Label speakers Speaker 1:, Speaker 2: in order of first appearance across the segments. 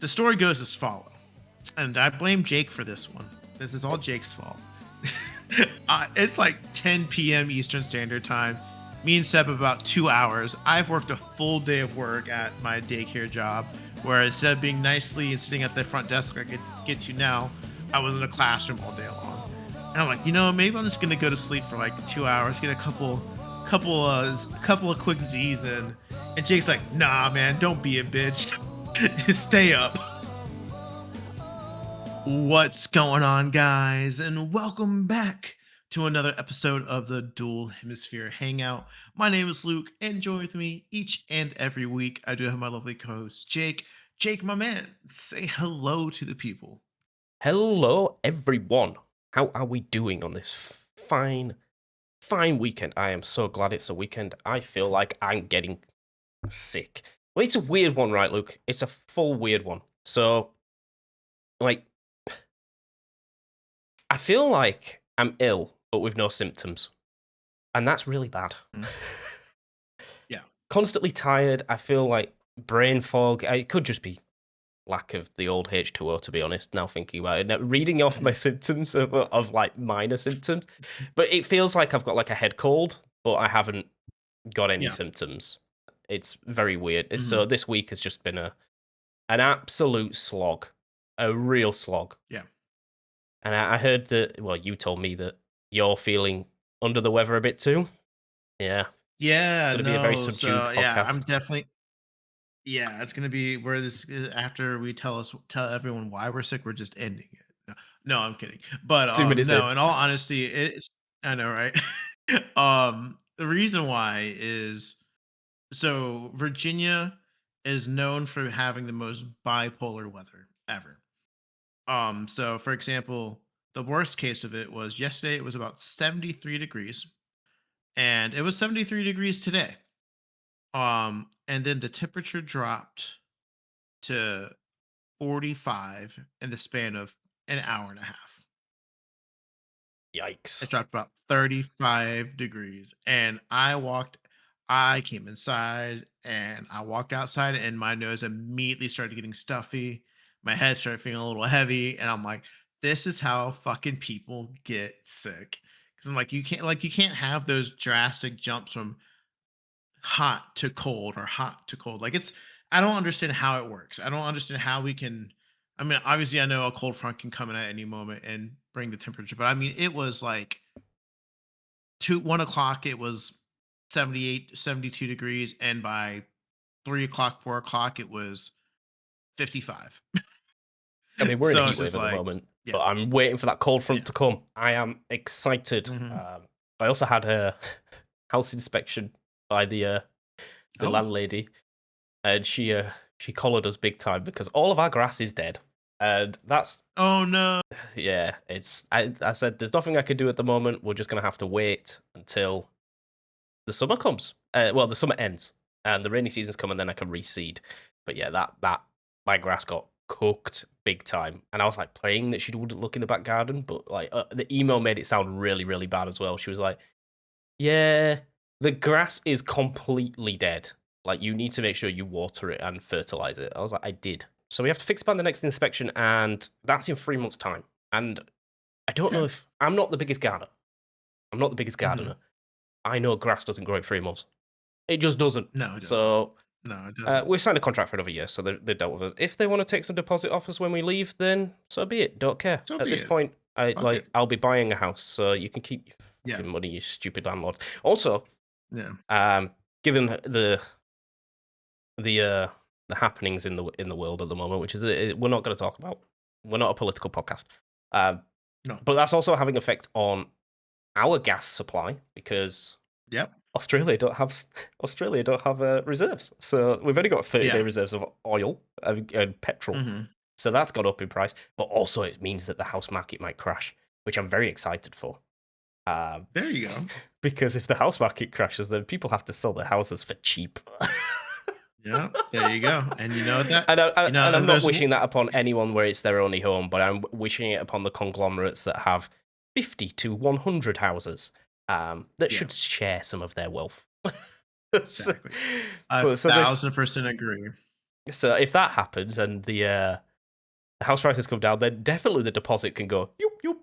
Speaker 1: The story goes as follow, and I blame Jake for this one. This is all Jake's fault. It's like 10 p.m. Eastern Standard Time. Me and Seb have about 2 hours. I've worked a full day of work at my daycare job, where instead of being nicely and sitting at the front desk like I get to now, I was in a classroom all day long. And I'm like, maybe I'm just gonna go to sleep for like 2 hours, get a couple of quick Z's in. And Jake's like, nah, man, don't be a bitch. Stay up. What's going on, guys? And welcome back to another episode of the Dual Hemisphere Hangout. My name is Luke, and join with me each and every week. I do have my lovely co-host, Jake. Jake, my man, say hello to the people.
Speaker 2: Hello, everyone. How are we doing on this fine weekend? I am so glad it's a weekend. I feel like I'm getting sick. Well, it's a weird one, right, Luke? It's a full weird one. So, like, I feel like I'm ill, but with no symptoms. And that's really bad.
Speaker 1: Yeah.
Speaker 2: Constantly tired. I feel like brain fog. It could just be lack of the old H2O, to be honest, now thinking about it. Now, reading off my symptoms of like minor symptoms, but it feels like I've got like a head cold, but I haven't got any symptoms. It's very weird. So this week has just been an absolute slog, a real slog.
Speaker 1: Yeah.
Speaker 2: And I heard that, well, you told me that you're feeling under the weather a bit too. Yeah.
Speaker 1: Yeah.
Speaker 2: It's going to be a very subdued podcast.
Speaker 1: Yeah, I'm definitely. Yeah, it's gonna be where this after we tell everyone why we're sick, we're just ending it. No, I'm kidding. But
Speaker 2: 2 minutes
Speaker 1: no,
Speaker 2: in.
Speaker 1: in all honesty, it's I know, right? The reason why is so Virginia is known for having the most bipolar weather ever. So for example, the worst case of it was yesterday, it was about 73 degrees, and it was 73 degrees today. And then the temperature dropped to 45 in the span of an hour and a half.
Speaker 2: Yikes.
Speaker 1: It dropped about 35 degrees. And I came inside and I walked outside, and my nose immediately started getting stuffy. My head started feeling a little heavy. And I'm like, this is how fucking people get sick. Cause I'm like, you can't have those drastic jumps from hot to cold or hot to cold. I don't understand how it works. I don't understand how we can. I mean, obviously, I know a cold front can come in at any moment and bring the temperature, but I mean, it was like 1 o'clock, it was 78, 72 degrees, and by 3 o'clock, 4 o'clock, it was 55.
Speaker 2: I mean, we're in a
Speaker 1: So
Speaker 2: heat
Speaker 1: it's
Speaker 2: wave
Speaker 1: just
Speaker 2: at the
Speaker 1: like,
Speaker 2: moment,
Speaker 1: yeah,
Speaker 2: but I'm waiting for that cold front
Speaker 1: yeah,
Speaker 2: to come. I am excited.
Speaker 1: hmm
Speaker 2: I also had a house inspection by the
Speaker 1: oh,
Speaker 2: landlady, and she collared us big time because all of our grass is dead, and that's
Speaker 1: oh no,
Speaker 2: yeah. I said there's nothing I can do at the moment. We're just gonna have to wait until the summer comes. Well, the summer ends and the rainy season's come, and then I can reseed. But yeah, that my grass got cooked big time, and I was like praying that she wouldn't look in the back garden. But like the email made it sound really, really bad as well. She was like, "Yeah, the grass is completely dead. Like you need to make sure you water it and fertilize it." I was like, "I did." So we have to fix it by the next inspection, and that's in 3 months' time. And I don't know
Speaker 1: okay,
Speaker 2: if I'm not the biggest gardener. I'm not the biggest
Speaker 1: hmm
Speaker 2: gardener. I know grass doesn't grow in 3 months. It just doesn't.
Speaker 1: no, it doesn't.
Speaker 2: So
Speaker 1: No, it doesn't.
Speaker 2: we've signed a contract for another year, so they dealt with us. If they want to take some deposit off us when we leave, then so be it. Don't care.
Speaker 1: So
Speaker 2: At
Speaker 1: be
Speaker 2: this
Speaker 1: it.
Speaker 2: point,
Speaker 1: Fuck it.
Speaker 2: I'll be buying a house, so you can keep your
Speaker 1: Yeah,
Speaker 2: fucking money, you stupid landlord. Also,
Speaker 1: yeah.
Speaker 2: given the happenings in the world at the moment, which is we're not going to talk about. We're not a political podcast, um,
Speaker 1: No.
Speaker 2: but that's also having effect on our gas supply because
Speaker 1: Yep.
Speaker 2: Australia don't have reserves, so we've only got 30-day
Speaker 1: Yeah.
Speaker 2: reserves of oil and petrol.
Speaker 1: Mhm.
Speaker 2: So that's gone up in price, but also it means that the house market might crash, which I'm very excited for.
Speaker 1: There you go.
Speaker 2: Because if the house market crashes, then people have to sell their houses for cheap.
Speaker 1: Yeah, there you go. And you know what that
Speaker 2: And I'm not
Speaker 1: there's
Speaker 2: wishing that upon anyone where it's their only home, but I'm wishing it upon the conglomerates that have 50 to 100 houses that
Speaker 1: yeah,
Speaker 2: should share some of their wealth. So-
Speaker 1: exactly. I
Speaker 2: but so this
Speaker 1: 1000% agree.
Speaker 2: So if that happens and the house prices come down, then definitely the deposit can go. Yoop yoop.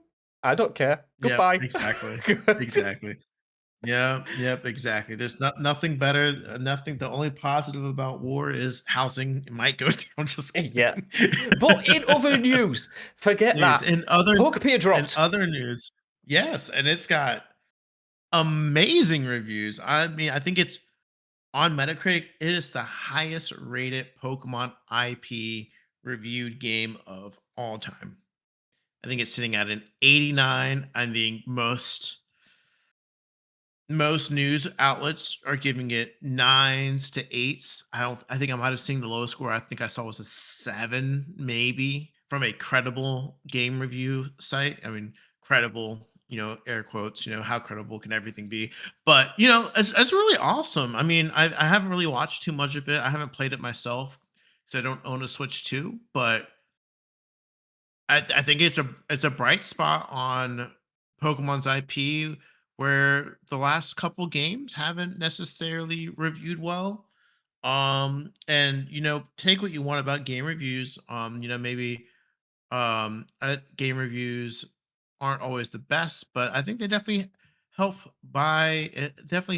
Speaker 2: I don't care.
Speaker 1: Yep,
Speaker 2: Goodbye.
Speaker 1: exactly, exactly. Yeah, yep, exactly. There's nothing better, nothing. The only positive about war is housing might go down. Just
Speaker 2: Yeah.
Speaker 1: kidding.
Speaker 2: But in other news, forget
Speaker 1: News
Speaker 2: that. Pokepia
Speaker 1: in
Speaker 2: dropped.
Speaker 1: other news, yes, and it's got amazing reviews. I mean, I think it's on Metacritic. It is the highest rated Pokemon IP reviewed game of all time. I think it's sitting at an 89. I think most news outlets are giving it nines to eights. I think I might have seen the lowest score I think I saw was a 7, maybe, from a credible game review site. I mean, credible, air quotes, how credible can everything be? But, it's really awesome. I mean, I haven't really watched too much of it. I haven't played it myself because I don't own a Switch 2, but I think it's a bright spot on Pokemon's IP where the last couple games haven't necessarily reviewed well. And take what you want about game reviews. Maybe game reviews aren't always the best, but I think they definitely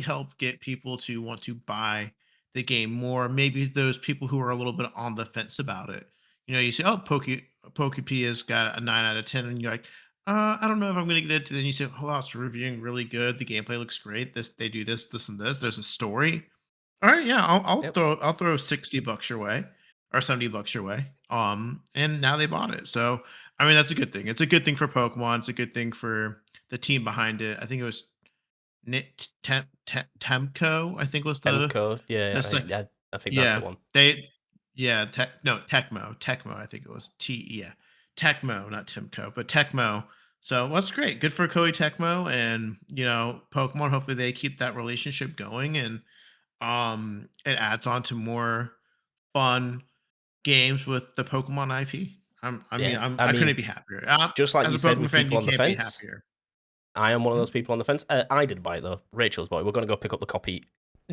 Speaker 1: help get people to want to buy the game more. Maybe those people who are a little bit on the fence about it. You say, "Oh, Pokepia has got a 9 out of 10," and you're like, I don't know if I'm going to get into." Then you say, "Oh, wow, it's reviewing really good. The gameplay looks great. They do this, this, and this. There's a story." All right, yeah,
Speaker 2: Yep.
Speaker 1: I'll throw $60 your way or $70 your way. And now they bought it. So I mean that's a good thing. It's a good thing for Pokemon. It's a good thing for the team behind it. I think it was Temco, I think was
Speaker 2: Emco.
Speaker 1: the
Speaker 2: Yeah,
Speaker 1: sec
Speaker 2: I think that's the
Speaker 1: yeah.
Speaker 2: one.
Speaker 1: They yeah, Tecmo, I think it was yeah. Tecmo, not Timco, but Tecmo. So well, that's great. Good for Koei Tecmo and Pokemon. Hopefully they keep that relationship going and it adds on to more fun games with the Pokemon IP.
Speaker 2: Yeah. I
Speaker 1: I
Speaker 2: mean,
Speaker 1: couldn't be happier.
Speaker 2: just like
Speaker 1: As
Speaker 2: you
Speaker 1: a
Speaker 2: said
Speaker 1: Pokemon
Speaker 2: with
Speaker 1: fan,
Speaker 2: people
Speaker 1: you
Speaker 2: on the
Speaker 1: can't be
Speaker 2: fence,
Speaker 1: happier.
Speaker 2: I am one of
Speaker 1: Mhm.
Speaker 2: those people on the fence. I didn't buy it though. Rachel's bought it. We're going to go pick up the copy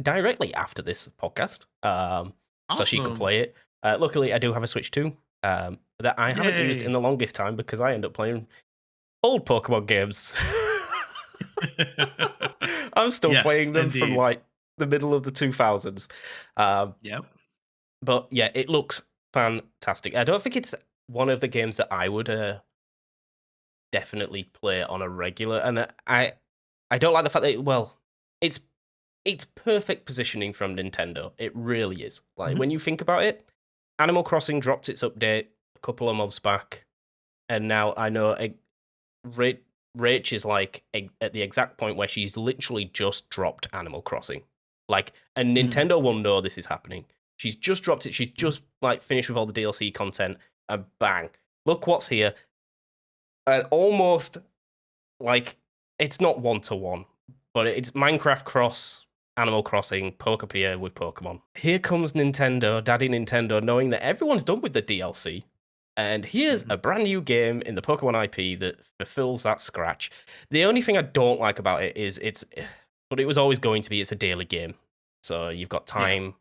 Speaker 2: directly after this podcast, so she could
Speaker 1: Awesome.
Speaker 2: play it. Luckily, I do have a Switch too, that I haven't used in
Speaker 1: Yay.
Speaker 2: the longest time because I end up playing old Pokemon games. I'm still
Speaker 1: Yes,
Speaker 2: playing them from
Speaker 1: indeed.
Speaker 2: like the middle of the 2000s. Um,
Speaker 1: Yep.
Speaker 2: but yeah, it looks fantastic. I don't think it's one of the games that I would definitely play on a regular, and I don't like the fact that it's it's perfect positioning from Nintendo. It really is. Like
Speaker 1: Mhm.
Speaker 2: when you think about it, Animal Crossing dropped its update a couple of months back, and now I know Ra- Rach is like at the exact point where she's literally just dropped Animal Crossing. Like, and
Speaker 1: Mhm.
Speaker 2: Nintendo will know this is happening. She's just dropped it. She's
Speaker 1: Mhm.
Speaker 2: just like finished with all the DLC content, and bang, look what's here. And almost like it's not one to one, but it's Minecraft cross Animal Crossing, Pokepia with Pokemon. Here comes Nintendo, Daddy Nintendo, knowing that everyone's done with the DLC, and here's
Speaker 1: Mhm.
Speaker 2: a brand new game in the Pokemon IP that fulfills that scratch. The only thing I don't like about it is but it was always going to be, it's a daily game, so you've got
Speaker 1: Yeah.
Speaker 2: time.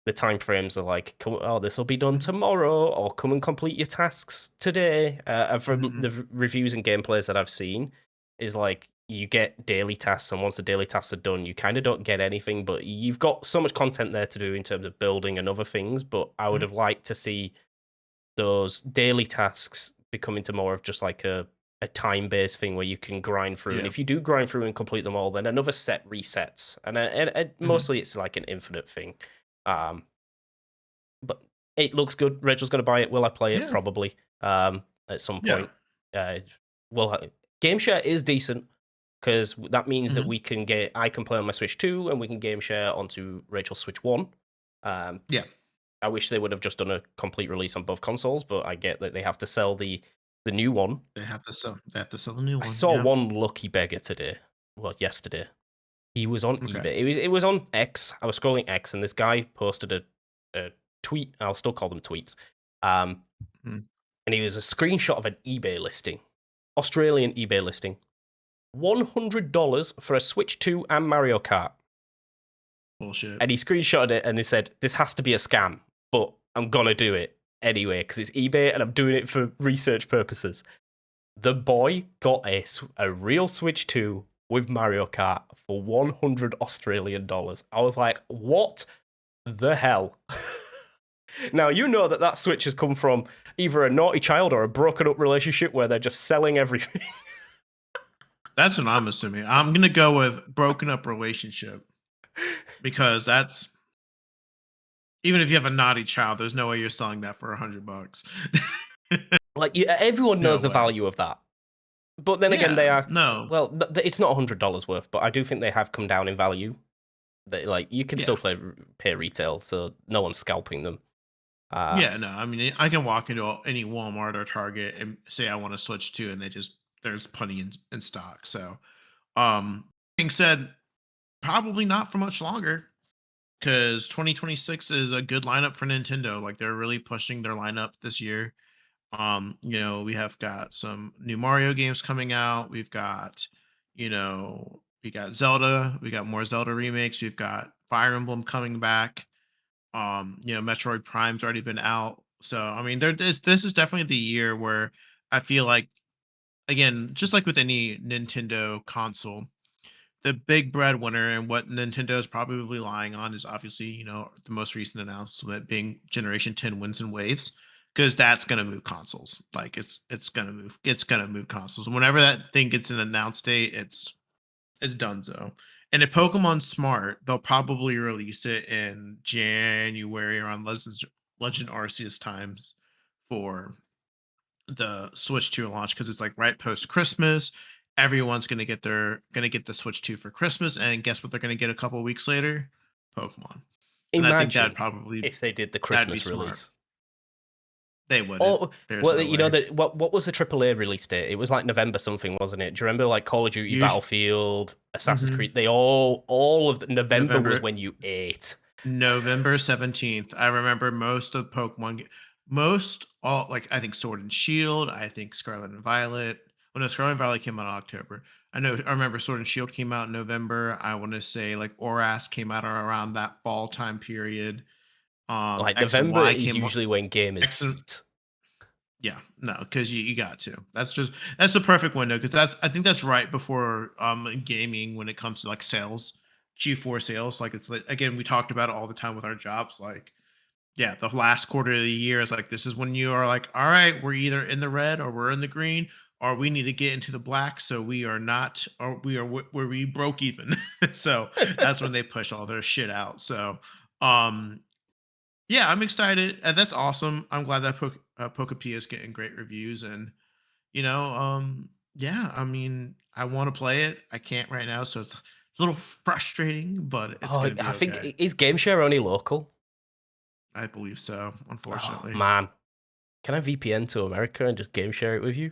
Speaker 2: The time frames are like, oh, this will be done
Speaker 1: Mhm.
Speaker 2: tomorrow, or come and complete your tasks today. And from
Speaker 1: Mhm.
Speaker 2: the reviews and gameplays that I've seen, is like you get daily tasks, and once the daily tasks are done, you kind of don't get anything, but you've got so much content there to do in terms of building and other things. But I would
Speaker 1: Mhm.
Speaker 2: have liked to see those daily tasks become into more of just like a time based thing where you can grind through. And
Speaker 1: Yeah.
Speaker 2: if you do grind through and complete them all, then another set resets. And
Speaker 1: Mhm.
Speaker 2: mostly it's like an infinite thing. Um, but it looks good. Rachel's going to buy it. Will I play it?
Speaker 1: Yeah.
Speaker 2: Probably at some
Speaker 1: Yeah.
Speaker 2: point. Uh, game share is decent because that means that
Speaker 1: Mhm.
Speaker 2: I can play on my Switch 2 and we can game share onto Rachel's Switch 1. Um,
Speaker 1: Yeah.
Speaker 2: I wish they would have just done a complete release on both consoles, but I get that they have to sell the new one.
Speaker 1: They have to sell a new
Speaker 2: I
Speaker 1: one.
Speaker 2: saw
Speaker 1: Yeah.
Speaker 2: one lucky beggar today. Well, yesterday. He was on
Speaker 1: Okay.
Speaker 2: eBay. It was on X. I was scrolling X, and this guy posted a tweet. I'll still call them tweets. Um,
Speaker 1: Mhm.
Speaker 2: and he was a screenshot of an eBay listing, Australian eBay listing, $100 for a Switch 2 and Mario Kart.
Speaker 1: Bullshit.
Speaker 2: And he screenshotted it and he said, "This has to be a scam." But I'm gonna do it anyway because it's eBay and I'm doing it for research purposes. The boy got a real Switch 2 with Mario Kart for 100 Australian dollars. I was like, what the hell? Now, you know that Switch has come from either a naughty child or a broken up relationship where they're just selling everything.
Speaker 1: That's what I'm assuming. I'm gonna go with broken up relationship because that's even if you have a naughty child, there's no way you're selling that for $100.
Speaker 2: Like, everyone
Speaker 1: No
Speaker 2: knows the
Speaker 1: way.
Speaker 2: value of that. But then again, they
Speaker 1: Yeah,
Speaker 2: are,
Speaker 1: no,
Speaker 2: well, it's not $100 worth, but I do think they have come down in value. Like, you can
Speaker 1: yeah,
Speaker 2: still pay retail, so no one's scalping them. Uh,
Speaker 1: yeah, no. I mean, I can walk into any Walmart or Target and say I want to switch to, and there's plenty in stock. So, being said, probably not for much longer because 2026 is a good lineup for Nintendo. Like they're really pushing their lineup this year. We have got some new Mario games coming out. We got Zelda, we got more Zelda remakes, we've got Fire Emblem coming back. Metroid Prime's already been out. So I mean this is definitely the year where I feel like again, just like with any Nintendo console, the big breadwinner and what Nintendo is probably relying on is obviously, the most recent announcement being Generation 10 wins and waves, because that's gonna move consoles. Like it's gonna move consoles. Whenever that thing gets an announced date, it's donezo. And if Pokemon's smart, they'll probably release it in January around Legend Arceus times for the Switch 2 launch because it's like right post Christmas. Everyone's gonna get the Switch 2 for Christmas, and guess what? They're gonna get a couple weeks later, Pokemon. And I think
Speaker 2: Imagine if they did the
Speaker 1: that'd be
Speaker 2: Christmas
Speaker 1: smart.
Speaker 2: release.
Speaker 1: They wouldn't.
Speaker 2: Or,
Speaker 1: There's
Speaker 2: well,
Speaker 1: no
Speaker 2: you know
Speaker 1: way.
Speaker 2: that what was the AAA release date? It was like November something, wasn't it? Do you remember like Call of Duty,
Speaker 1: Usually,
Speaker 2: Battlefield, Assassin's Creed? They all of November was
Speaker 1: November
Speaker 2: when you ate.
Speaker 1: November 17th. I remember most of most all like I think Sword and Shield. I think Scarlet and Violet. Oh no, Scarlet and Violet came out in October. I remember Sword and Shield came out in November. I want to say like Oras came out around that fall time period.
Speaker 2: Like
Speaker 1: X and
Speaker 2: November
Speaker 1: Y
Speaker 2: is
Speaker 1: came
Speaker 2: usually when gamers
Speaker 1: X and
Speaker 2: eat.
Speaker 1: Yeah, no, because you got to. That's the perfect window because I think that's right before gaming when it comes to like sales, Q4 sales. Like it's like again, we talked about it all the time with our jobs. Like, yeah, the last quarter of the year is like this is when you are like, all right, we're either in the red or we're in the green, or we need to get into the black. So we are not, or we are where we broke even. So that's when they push all their shit out. So um yeah, I'm excited. That's awesome. I'm glad that Pokepia is getting great reviews, and yeah. I mean, I want to play it. I can't right now, so it's a little frustrating, but it's
Speaker 2: Oh,
Speaker 1: gonna be
Speaker 2: I think
Speaker 1: okay.
Speaker 2: is GameShare only local?
Speaker 1: I believe so.
Speaker 2: Oh
Speaker 1: Unfortunately,
Speaker 2: man, can I VPN to America and just game share it with you?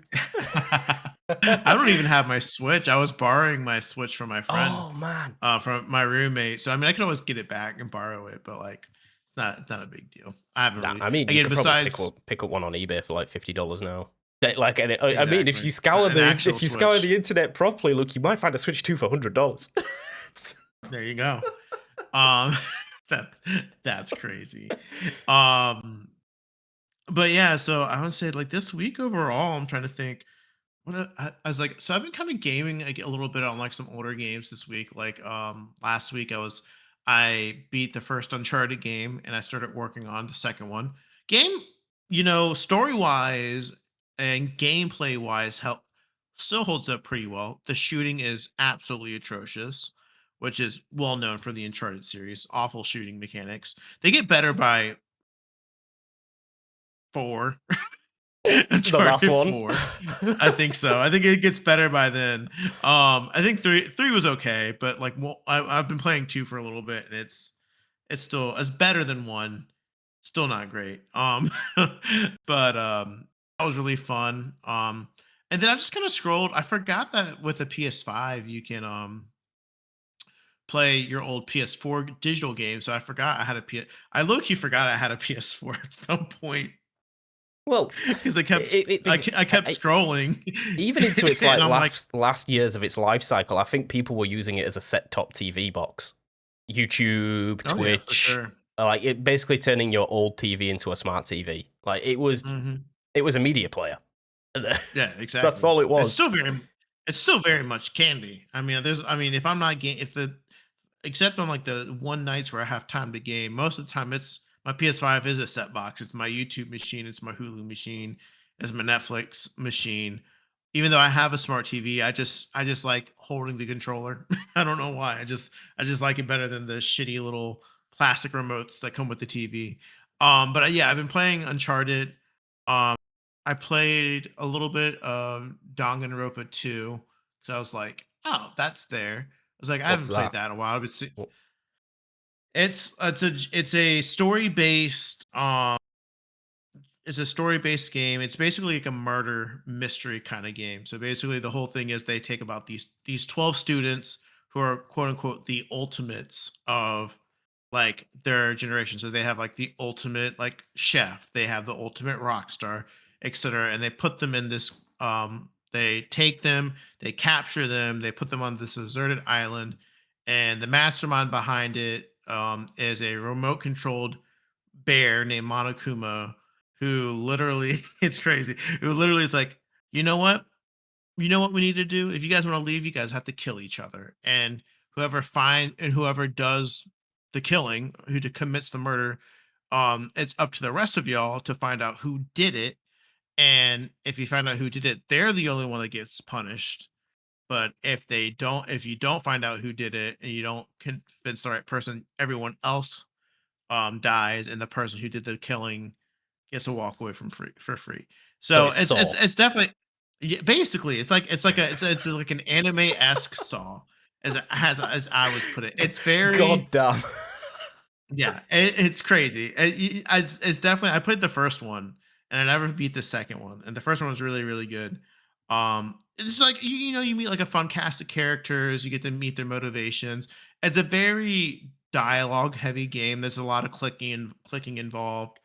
Speaker 1: I don't even have my Switch. I was borrowing my Switch from my friend,
Speaker 2: Oh man,
Speaker 1: from my roommate. So I mean, I can always get it back and borrow it, but like, it's not a big deal. I haven't
Speaker 2: nah,
Speaker 1: really
Speaker 2: I mean you
Speaker 1: again
Speaker 2: could probably
Speaker 1: besides
Speaker 2: pick up one on eBay for like $50 now. Like, and I mean,
Speaker 1: exactly an actual
Speaker 2: if you scour
Speaker 1: Switch.
Speaker 2: the internet properly, look, you might find a Switch 2 for $100.
Speaker 1: There you go. Um, that's that's crazy. Um, but yeah, so I would say like this week overall, I'm trying to think. I was like, so I've been kind of gaming like, a little bit on like some older games this week. Like last week, I beat the first Uncharted game and I started working on the second one. Game, story wise and gameplay wise, help still holds up pretty well. The shooting is absolutely atrocious, which is well known for the Uncharted series. Awful shooting mechanics. They get better by four.
Speaker 2: The last
Speaker 1: Uncharted
Speaker 2: one.
Speaker 1: 4. I think so. I think it gets better by then. I think three was okay, but like I've been playing 2 for a little bit and it's better than 1. Still not great. But that was really fun. And then I just kind of scrolled. I forgot that with the PS5 you can play your old PS4 digital games. So I forgot I had a PS. I low key forgot I had a PS4 at some point.
Speaker 2: Well,
Speaker 1: 'Cause I kept I kept scrolling,
Speaker 2: even into its
Speaker 1: and
Speaker 2: like
Speaker 1: I'm like,
Speaker 2: last years of its life cycle, I think people were using it as a set top TV box. YouTube,
Speaker 1: "Oh, yeah, for
Speaker 2: Twitch,
Speaker 1: sure."
Speaker 2: Like it basically turning your old TV into a smart TV. Like
Speaker 1: Mhm.
Speaker 2: it was a media player.
Speaker 1: Yeah,
Speaker 2: That's
Speaker 1: exactly.
Speaker 2: all it was.
Speaker 1: It's still very much candy. I mean, if I'm not game if the except on like the one nights where I have time to game, most of the time it's my PS5 is a set box. It's my YouTube machine, it's my Hulu machine, it's my Netflix machine. Even though I have a smart TV, I just like holding the controller. I don't know why. I just like it better than the shitty little plastic remotes that come with the TV. But yeah, I've been playing Uncharted. Um, I played a little bit of Danganronpa 2 because I was like, oh, that's there. I was like, I
Speaker 2: What's
Speaker 1: haven't played
Speaker 2: that?
Speaker 1: that in a while. But it's a story based it's a story-based game. It's basically like a murder mystery kind of game. So basically the whole thing is they take about these 12 students who are quote unquote the ultimates of like their generation. So they have like the ultimate like chef, they have the ultimate rock star, etc. And they put them in this they take them, they capture them, they put them on this deserted island, and the mastermind behind it is a remote controlled bear named Monokuma who literally it's crazy. Who literally is like, you know what? You know what we need to do? If you guys want to leave, you guys have to kill each other. And whoever does the killing, commits the murder, it's up to the rest of y'all to find out who did it. And if you find out who did it, they're the only one that gets punished. But if you don't find out who did it and you don't convince the right person, everyone else dies, and the person who did the killing gets to walk away from free for free.
Speaker 2: So
Speaker 1: So
Speaker 2: it's Saw.
Speaker 1: it's definitely yeah, basically it's like an anime esque Saw as I would put it. It's
Speaker 2: God
Speaker 1: very
Speaker 2: damn.
Speaker 1: yeah, it's crazy. It's definitely I played the first one and I never beat the second one, and the first one was really really good. It's like you know you meet like a fun cast of characters, you get to meet their motivations. It's a very dialogue heavy game. There's a lot of clicking involved.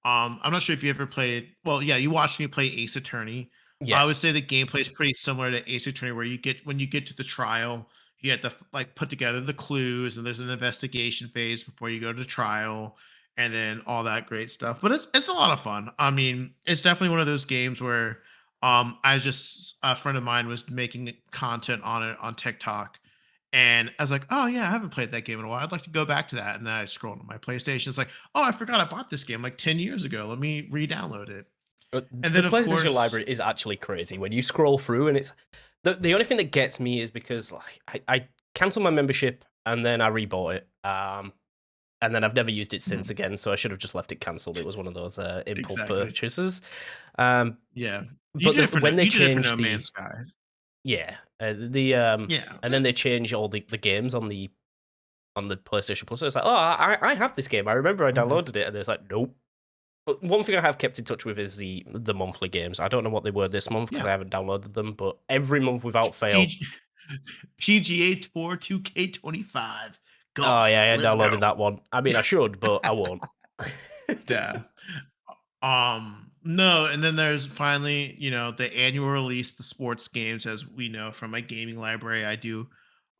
Speaker 1: I'm not sure if you ever played. Well, yeah, you watched me play Ace Attorney. I would
Speaker 2: Yes.
Speaker 1: say the gameplay is pretty similar to Ace Attorney, where when you get to the trial, you have to like put together the clues, and there's an investigation phase before you go to trial, and then all that great stuff. But it's a lot of fun. I mean, it's definitely one of those games where I just a friend of mine was making content on it on TikTok, and I was like, oh yeah, I haven't played that game in a while. I'd like to go back to that. And then I scrolled on my PlayStation. It's like, oh, I forgot I bought this game like 10 years ago. Let me re-download it. And
Speaker 2: The
Speaker 1: then of
Speaker 2: PlayStation
Speaker 1: course,
Speaker 2: library is actually crazy when you scroll through, and it's the only thing that gets me is because like I cancelled my membership and then I rebought it. And then I've never used it since
Speaker 1: mhm,
Speaker 2: again, so I should have just left it cancelled. It was one of those impulse
Speaker 1: exactly.
Speaker 2: purchases. Um,
Speaker 1: Yeah.
Speaker 2: but when they
Speaker 1: You did it for No
Speaker 2: changed
Speaker 1: Man's Sky.
Speaker 2: yeah,
Speaker 1: Yeah.
Speaker 2: and then they change all the games on the PlayStation Plus. So it's like, oh, I have this game. I remember I
Speaker 1: Mhm.
Speaker 2: downloaded it, and it's like, nope. But one thing I have kept in touch with is the monthly games. I don't know what they were this month because
Speaker 1: Yeah.
Speaker 2: I haven't downloaded them, but every month without fail.
Speaker 1: PG, PGA Tour 2K25
Speaker 2: Oh yeah,
Speaker 1: golf.
Speaker 2: I ain't
Speaker 1: Let's
Speaker 2: downloading
Speaker 1: go.
Speaker 2: that one. I mean, I should, but I won't.
Speaker 1: Yeah. No, and then there's finally, you know, the annual release, the sports games, as we know from my gaming library, I do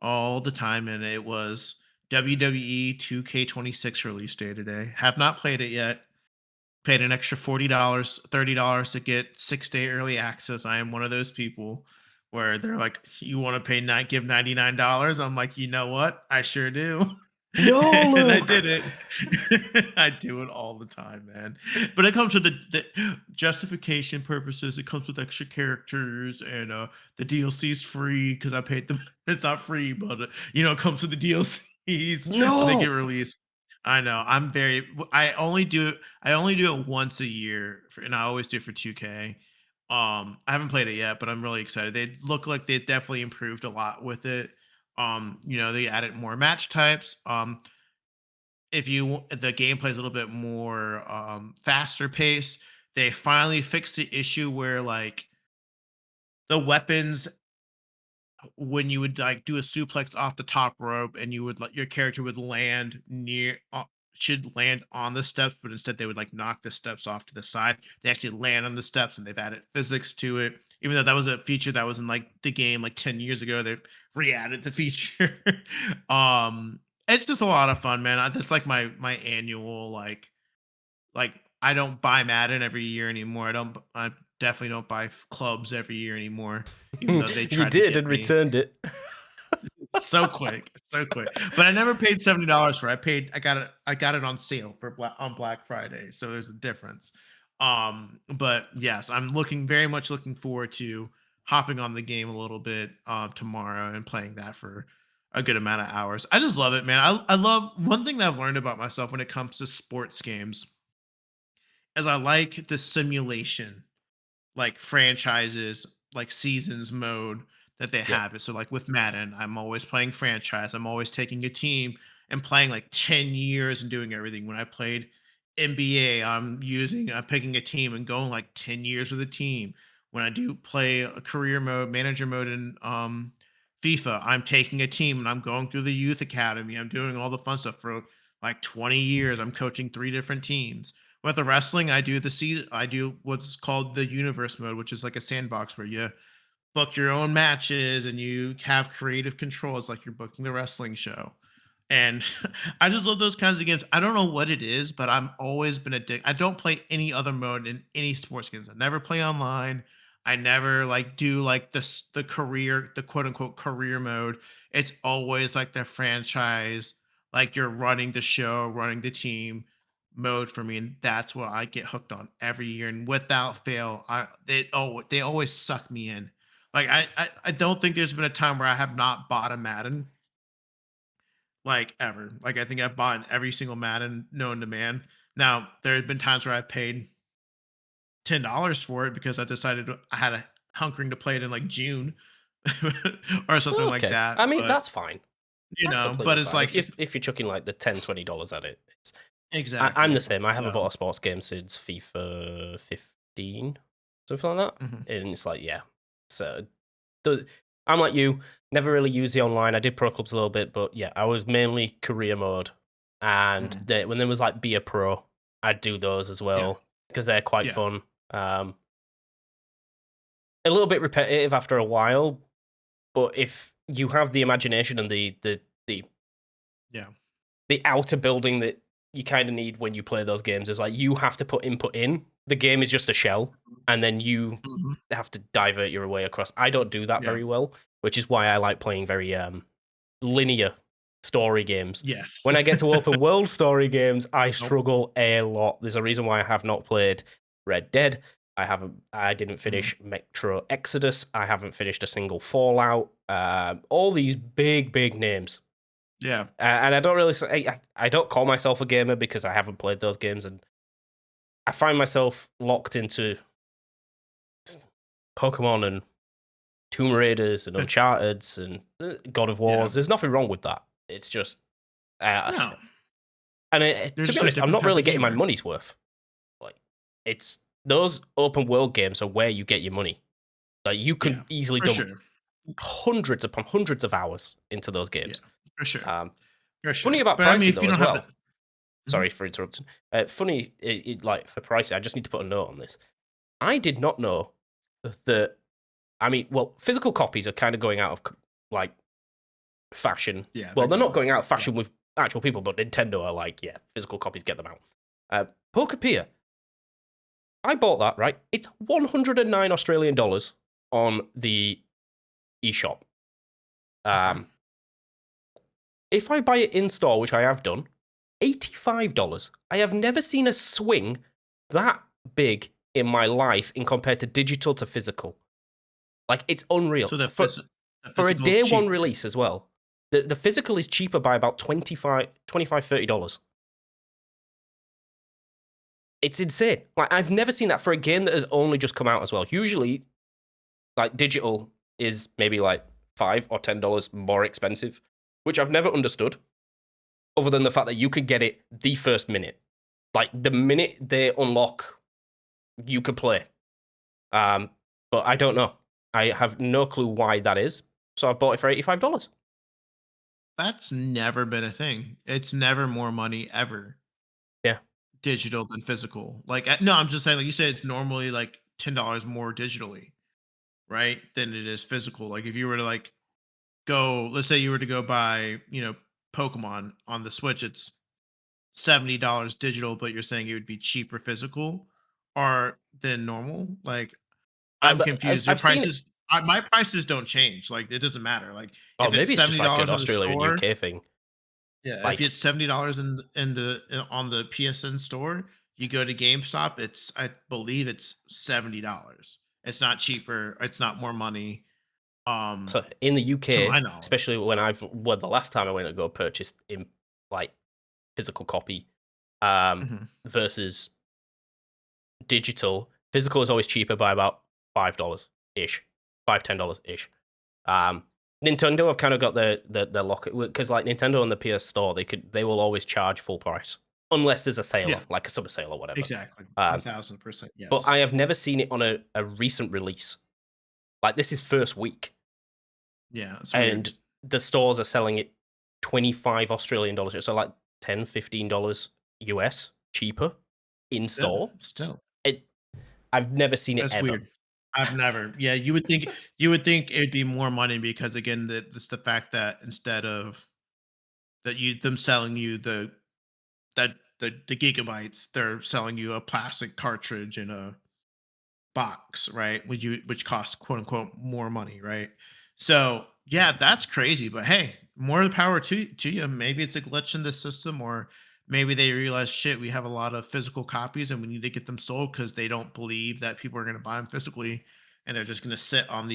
Speaker 1: all the time, and it was WWE 2K26 release day today. Have not played it yet. Paid an extra $40, $30 to get 6-day early access. I am one of those people where they're like, you want to pay not give $99? I'm like, you know what? I sure do.
Speaker 2: No,
Speaker 1: And I
Speaker 2: Luke.
Speaker 1: did it. I do it all the time, man. But it comes with the justification purposes. It comes with extra characters, and the DLC is free because I paid them. It's not free, but you know, it comes with the DLCs when they get
Speaker 2: No.
Speaker 1: released. I know. I only do it once a year, and I always do it for 2K. I haven't played it yet, but I'm really excited. They look like they definitely improved a lot with it. You know, they added more match types. If the gameplay is a little bit more faster pace, they finally fixed the issue where like the weapons when you would like do a suplex off the top rope and you would let your character would land near should land on the steps, but instead they would like knock the steps off to the side. They actually land on the steps, and they've added physics to it. Even though that was a feature that was in like the game like 10 years ago, they've re-added the feature. It's just a lot of fun, man. That's like my annual like I don't buy Madden every year anymore. I definitely don't buy clubs every year anymore, even though they
Speaker 2: You
Speaker 1: tried to
Speaker 2: did
Speaker 1: get
Speaker 2: and
Speaker 1: me
Speaker 2: returned it.
Speaker 1: so quick, so quick. But I never paid $70 for it. I got it on sale for on Black Friday. So there's a difference. But yes, I'm looking very much looking forward to hopping on the game a little bit tomorrow and playing that for a good amount of hours. I just love it, man. I love one thing that I've learned about myself when it comes to sports games is I like the simulation like franchises, like seasons mode that they
Speaker 2: Yep.
Speaker 1: have it. So like with Madden, I'm always playing franchise. I'm always taking a team and playing like 10 years and doing everything. When I played NBA, I'm picking a team and going like 10 years with a team. When I do play a career mode, manager mode in FIFA, I'm taking a team and I'm going through the youth academy. I'm doing all the fun stuff for like 20 years. I'm coaching 3 different teams. With the wrestling, I do what's called the universe mode, which is like a sandbox where you book your own matches and you have creative control. It's like you're booking the wrestling show. And I just love those kinds of games. I don't know what it is, but I'm always been addicted. I don't play any other mode in any sports games. I never play online. I never like do like the career, the quote unquote career mode. It's always like the franchise, like you're running the show, running the team mode for me, and that's what I get hooked on every year. And without fail, they always suck me in. Like I don't think there's been a time where I have not bought a Madden like ever. Like I think I've bought in every single Madden known to man. Now there have been times where I paid $10 for it because I decided I had a hunkering to play it in like June or something like
Speaker 2: Okay.
Speaker 1: that.
Speaker 2: I mean,
Speaker 1: But
Speaker 2: that's fine.
Speaker 1: you
Speaker 2: That's
Speaker 1: know,
Speaker 2: completely
Speaker 1: but it's
Speaker 2: fine.
Speaker 1: like it's
Speaker 2: If you're chucking like the $10, $20 at it, I'm the
Speaker 1: exactly
Speaker 2: same. I haven't
Speaker 1: so.
Speaker 2: bought a sports game since FIFA 15, something like that.
Speaker 1: Mhm,
Speaker 2: And it's like, yeah. So the, I'm like you, never really used the online. I did pro clubs a little bit, but yeah, I was mainly career mode. And
Speaker 1: mhm.
Speaker 2: when there was like be a pro, I'd do those as
Speaker 1: Yeah,
Speaker 2: well because they're quite
Speaker 1: yeah,
Speaker 2: fun. A little bit repetitive after a while, but if you have the imagination and the
Speaker 1: yeah.
Speaker 2: the outer building that you kind of need when you play those games is like you have to put input in. The game is just a shell, and then you
Speaker 1: Mhm.
Speaker 2: have to divert your way across. I don't do that
Speaker 1: Yeah.
Speaker 2: very well, which is why I like playing very linear story games.
Speaker 1: Yes.
Speaker 2: When I get to open world story games, I
Speaker 1: Nope.
Speaker 2: struggle a lot. There's a reason why I have not played Red Dead. I didn't
Speaker 1: Mhm.
Speaker 2: finish Metro Exodus. I haven't finished a single Fallout. All these big names,
Speaker 1: Yeah.
Speaker 2: and I don't really say I don't call myself a gamer because I haven't played those games, and I find myself locked into Pokemon and Tomb Raiders and Uncharted's and God of
Speaker 1: Yeah.
Speaker 2: Wars. There's nothing wrong with that. It's just, uh,
Speaker 1: No,
Speaker 2: and
Speaker 1: there's
Speaker 2: to be
Speaker 1: just a
Speaker 2: honest, I'm
Speaker 1: different
Speaker 2: not
Speaker 1: type
Speaker 2: really
Speaker 1: of
Speaker 2: getting my
Speaker 1: gamer.
Speaker 2: money's worth. Like, it's those open world games are where you get your money. Like, you
Speaker 1: Yeah,
Speaker 2: could easily
Speaker 1: for
Speaker 2: dump
Speaker 1: sure.
Speaker 2: hundreds upon hundreds of hours into those
Speaker 1: Yeah,
Speaker 2: games.
Speaker 1: for sure.
Speaker 2: Um,
Speaker 1: For
Speaker 2: Funny
Speaker 1: sure.
Speaker 2: about
Speaker 1: But I mean,
Speaker 2: pricing
Speaker 1: if
Speaker 2: though
Speaker 1: you
Speaker 2: as
Speaker 1: don't have the
Speaker 2: well.
Speaker 1: mhm,
Speaker 2: Sorry for interrupting. Funny, like for pricing, I just need to put a note on this. I did not know that. I mean, well, physical copies are kind of going out of like fashion.
Speaker 1: yeah, they're
Speaker 2: Well, they're not
Speaker 1: gone.
Speaker 2: going out of
Speaker 1: Yeah.
Speaker 2: fashion with actual people, but Nintendo are like, yeah, physical copies, get them out. Pokepedia, I bought that, right? It's 109 Australian dollars on the eShop.
Speaker 1: Okay.
Speaker 2: Um, if I buy it in store, which I have done, $85. I have never seen a swing that big in my life in compared to digital to physical. Like, it's unreal.
Speaker 1: So the
Speaker 2: For a
Speaker 1: physical is
Speaker 2: day one
Speaker 1: cheaper.
Speaker 2: release as well, the physical is cheaper by about 25 $30. It's insane. Like, I've never seen that for a game that has only just come out as well. Usually, like, digital is maybe like $5 or $10 more expensive, which I've never understood, other than the fact that you could get it the first minute. Like, the minute they unlock, you could play. Um, but I don't know. I have no clue why that is. So I've bought it for $85.
Speaker 1: That's never been a thing. It's never more money ever
Speaker 2: Yeah.
Speaker 1: digital than physical. Like, no, I'm just saying, like you said, it's normally like $10 more digitally, right? Than it is physical. Like if you were to like go, let's say you were to go buy, Pokemon on the Switch, it's $70 digital, but you're saying it would be cheaper physical or than normal? Like, I'm
Speaker 2: But
Speaker 1: confused. Your
Speaker 2: I've seen.
Speaker 1: prices my prices don't change, like, it doesn't matter, like,
Speaker 2: Oh,
Speaker 1: if it's
Speaker 2: maybe it's just like an
Speaker 1: $70 in the
Speaker 2: Australia and
Speaker 1: store,
Speaker 2: UK thing.
Speaker 1: yeah, if it's
Speaker 2: Like,
Speaker 1: $70 on the PSN store, you go to GameStop, it's I believe it's $70. It's not cheaper, it's not more money,
Speaker 2: so in the
Speaker 1: to
Speaker 2: UK,
Speaker 1: my knowledge.
Speaker 2: especially well, the last time I went to go purchase in like physical copy,
Speaker 1: Mhm.
Speaker 2: versus digital. Physical is always cheaper by about $5 ish, $5 $10 ish. Um, Nintendo have kind of got the lock because like Nintendo on the PS Store, they will always charge full price unless there's a sale
Speaker 1: Yeah,
Speaker 2: on, like a summer sale or whatever.
Speaker 1: exactly.
Speaker 2: Um,
Speaker 1: 1,000%,
Speaker 2: but I
Speaker 1: yes.
Speaker 2: have never seen it on a recent release. Like this is first week,
Speaker 1: Yeah, it's weird.
Speaker 2: and the stores are selling it 25 Australian dollars, so like 10 $15 US cheaper in
Speaker 1: Yeah,
Speaker 2: store.
Speaker 1: still.
Speaker 2: It I've never seen it
Speaker 1: That's
Speaker 2: ever.
Speaker 1: weird. I've never yeah, you would think it'd be more money because, again, it's the fact that instead of that you them selling you the gigabytes, they're selling you a plastic cartridge in a box, right? Which costs quote unquote more money, right? So yeah, that's crazy. But hey, more the power to you. Maybe it's a glitch in the system, or maybe they realize shit, we have a lot of physical copies and we need to get them sold because they don't believe that people are gonna buy them physically and they're just gonna sit on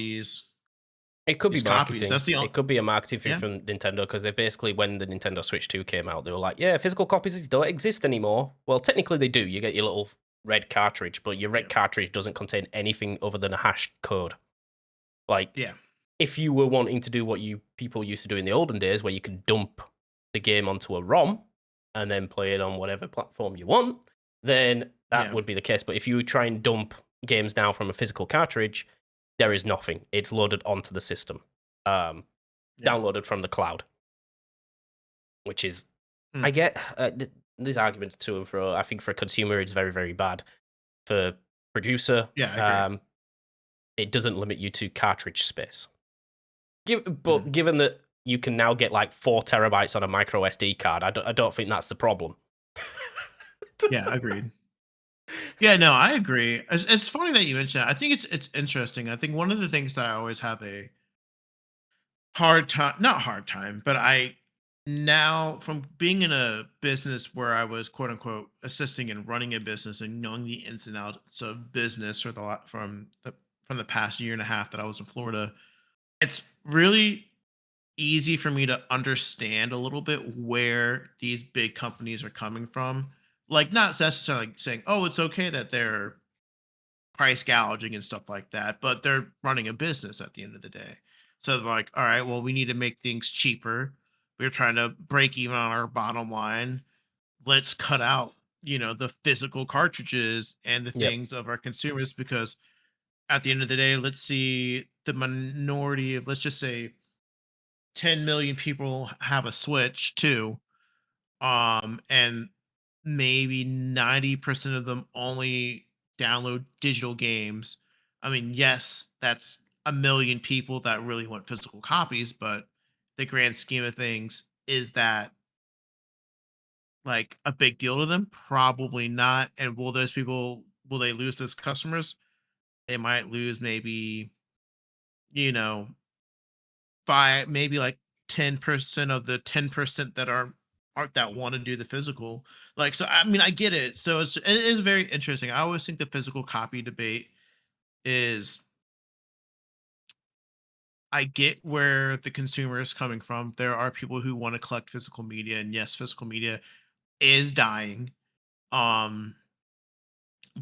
Speaker 2: It could be
Speaker 1: these copies.
Speaker 2: marketing.
Speaker 1: That's the only
Speaker 2: It could be a marketing thing
Speaker 1: yeah,
Speaker 2: from Nintendo because they basically, when the Nintendo Switch 2 came out, they were like, yeah, physical copies don't exist anymore. Well, technically they do. You get your little red cartridge, but your red
Speaker 1: yeah,
Speaker 2: cartridge doesn't contain anything other than a hash code. Like,
Speaker 1: yeah,
Speaker 2: if you were wanting to do what you people used to do in the olden days, where you could dump the game onto a ROM and then play it on whatever platform you want, then that
Speaker 1: yeah,
Speaker 2: would be the case. But if you try and dump games now from a physical cartridge, there is nothing. It's loaded onto the system, um,
Speaker 1: yeah.
Speaker 2: downloaded from the cloud, which is I
Speaker 1: Mm,
Speaker 2: get these arguments to and fro. I think for a consumer, it's very very bad. For producer,
Speaker 1: yeah, I agree.
Speaker 2: it doesn't limit you to cartridge space.
Speaker 1: Mhm.
Speaker 2: But given that you can now get like 4 terabytes on a micro SD card, I don't think that's the problem.
Speaker 1: Yeah, agreed. Yeah, no, I agree. It's funny that you mentioned that. I think it's interesting. I think one of the things that I always have a hard time, not hard time, but I now from being in a business where I was quote unquote assisting and running a business and knowing the ins and outs of business for from the past year and a half that I was in Florida, it's really easy for me to understand a little bit where these big companies are coming from. Like not necessarily saying, oh, it's okay that they're price gouging and stuff like that, but they're running a business at the end of the day. So they're like, all right, well, we need to make things cheaper. We're trying to break even on our bottom line. Let's cut out, the physical cartridges and the
Speaker 2: Yep.
Speaker 1: things of our consumers because at the end of the day, let's see the minority of, let's just say 10 million people have a Switch too. And maybe 90% of them only download digital games. I mean, yes, that's a million people that really want physical copies, but the grand scheme of things, is that like a big deal to them? Probably not. And will they lose those customers? They might lose maybe, you know, by maybe like 10% of the 10% that aren't that want to do the physical. Like, so I mean, I get it. So it is very interesting. I always think the physical copy debate is, I get where the consumer is coming from. There are people who want to collect physical media, and yes, physical media is dying. Um,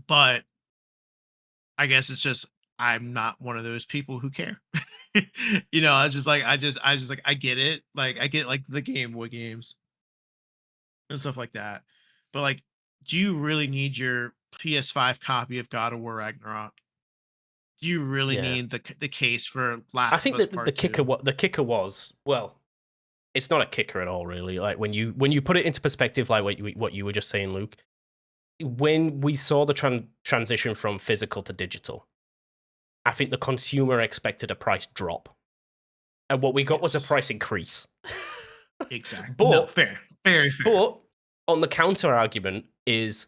Speaker 1: but I guess it's just I'm not one of those people who care. I just like I get it. Like I get like the Game Boy games and stuff like that. But like, do you really need your PS5 copy of God of War Ragnarok? Do you really
Speaker 2: Yeah.
Speaker 1: need the case for
Speaker 2: I
Speaker 1: Last of
Speaker 2: think
Speaker 1: Us
Speaker 2: that
Speaker 1: Part 2?
Speaker 2: the kicker was, well, it's not a kicker at all, really. Like when you put it into perspective, like what you were just saying, Luke. When we saw the transition from physical to digital, I think the consumer expected a price drop, and what we got was a
Speaker 1: Yes.
Speaker 2: price increase.
Speaker 1: exact. No,
Speaker 2: But
Speaker 1: fair. Very fair.
Speaker 2: but on the counter argument is,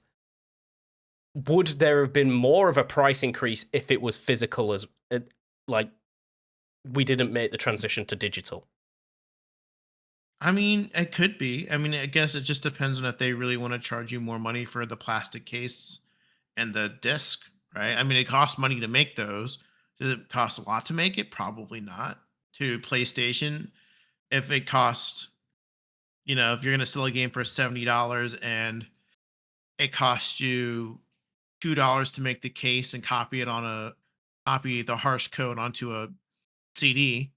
Speaker 2: would there have been more of a price increase if it was physical as like we didn't make the transition to digital?
Speaker 1: I mean, it could be. I mean, I guess it just depends on if they really want to charge you more money for the plastic case and the disc, right? I mean, it costs money to make those. Does it cost a lot to make it? Probably not. To PlayStation, if it costs, if you're going to sell a game for $70 and it costs you $2 to make the case and copy the harsh code onto a CD,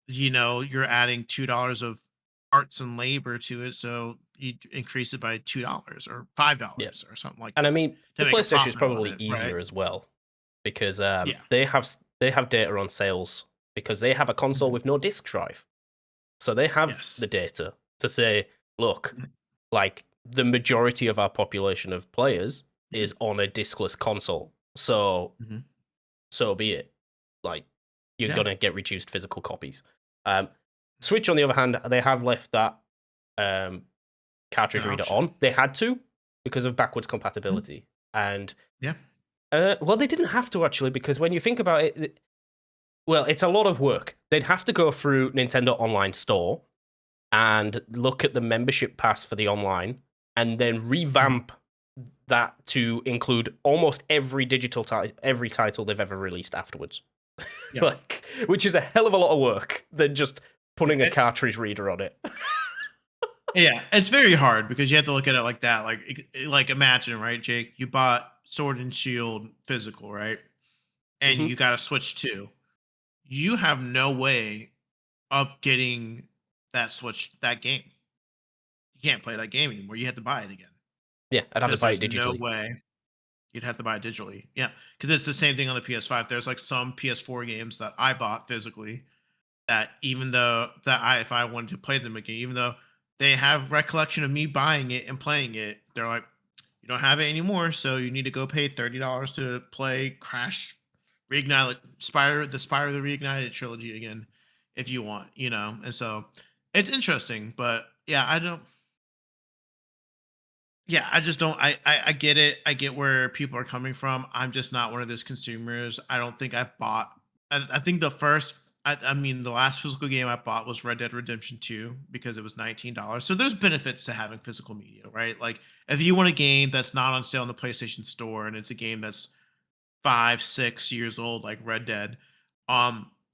Speaker 1: you're adding $2 of parts and labor to it, so you increase it by $2 or
Speaker 2: Yeah.
Speaker 1: $5 or something like
Speaker 2: And I
Speaker 1: that
Speaker 2: mean,
Speaker 1: to
Speaker 2: the
Speaker 1: make a
Speaker 2: PlayStation is
Speaker 1: profit on
Speaker 2: probably
Speaker 1: it, right?
Speaker 2: easier as well because
Speaker 1: Yeah.
Speaker 2: they have data on sales because they have a console
Speaker 1: Mhm.
Speaker 2: with no disk drive. So they have the
Speaker 1: Yes.
Speaker 2: data to say, look,
Speaker 1: Mhm.
Speaker 2: like the majority of our population of players
Speaker 1: Mhm.
Speaker 2: is on a diskless console. So
Speaker 1: Mhm.
Speaker 2: so be it. Like you're
Speaker 1: Yeah.
Speaker 2: gonna get reduced physical copies. Um, Switch, on the other hand, they have left that um,
Speaker 1: An
Speaker 2: cartridge reader
Speaker 1: option.
Speaker 2: on. They had to because of backwards
Speaker 1: Mhm.
Speaker 2: compatibility, and
Speaker 1: Yeah.
Speaker 2: well, they didn't have to actually because when you think about it, well, it's a lot of work. They'd have to go through Nintendo Online Store and look at the membership pass for the online, and then
Speaker 1: Mhm.
Speaker 2: revamp that to include almost every every title they've ever released afterwards.
Speaker 1: Yeah.
Speaker 2: Like, which is a hell of a lot of work than just putting a
Speaker 1: Eh,
Speaker 2: cartridge reader on it.
Speaker 1: yeah, it's very hard because you have to look at it like that. Like imagine, right, Jake, you bought Sword and Shield physical, right? And
Speaker 2: Hmm.
Speaker 1: you got a Switch 2. You have no way of getting that game. You can't play that game anymore. You have to buy it again
Speaker 2: Yeah, I'd have to
Speaker 1: because
Speaker 2: buy it
Speaker 1: there's no
Speaker 2: digitally.
Speaker 1: way you'd have to buy it digitally. Yeah, because it's the same thing on the PS5. There's like some PS4 games that I bought physically that even though that if I wanted to play them again, even though they have recollection of me buying it and playing it, they're like, you don't have it anymore, so you need to go pay $30 to play Crash Reignite Spire the Reignited trilogy again if you want. And so it's interesting, but yeah, I just don't. I get it. I get where people are coming from. I'm just not one of those consumers. I don't think I bought. I think the first. I mean, the last physical game I bought was Red Dead Redemption 2 because it was $19. So there's benefits to having physical media, right? Like if you want a game that's not on sale in the PlayStation Store and it's a game that's 5, 6 years old, like Red Dead,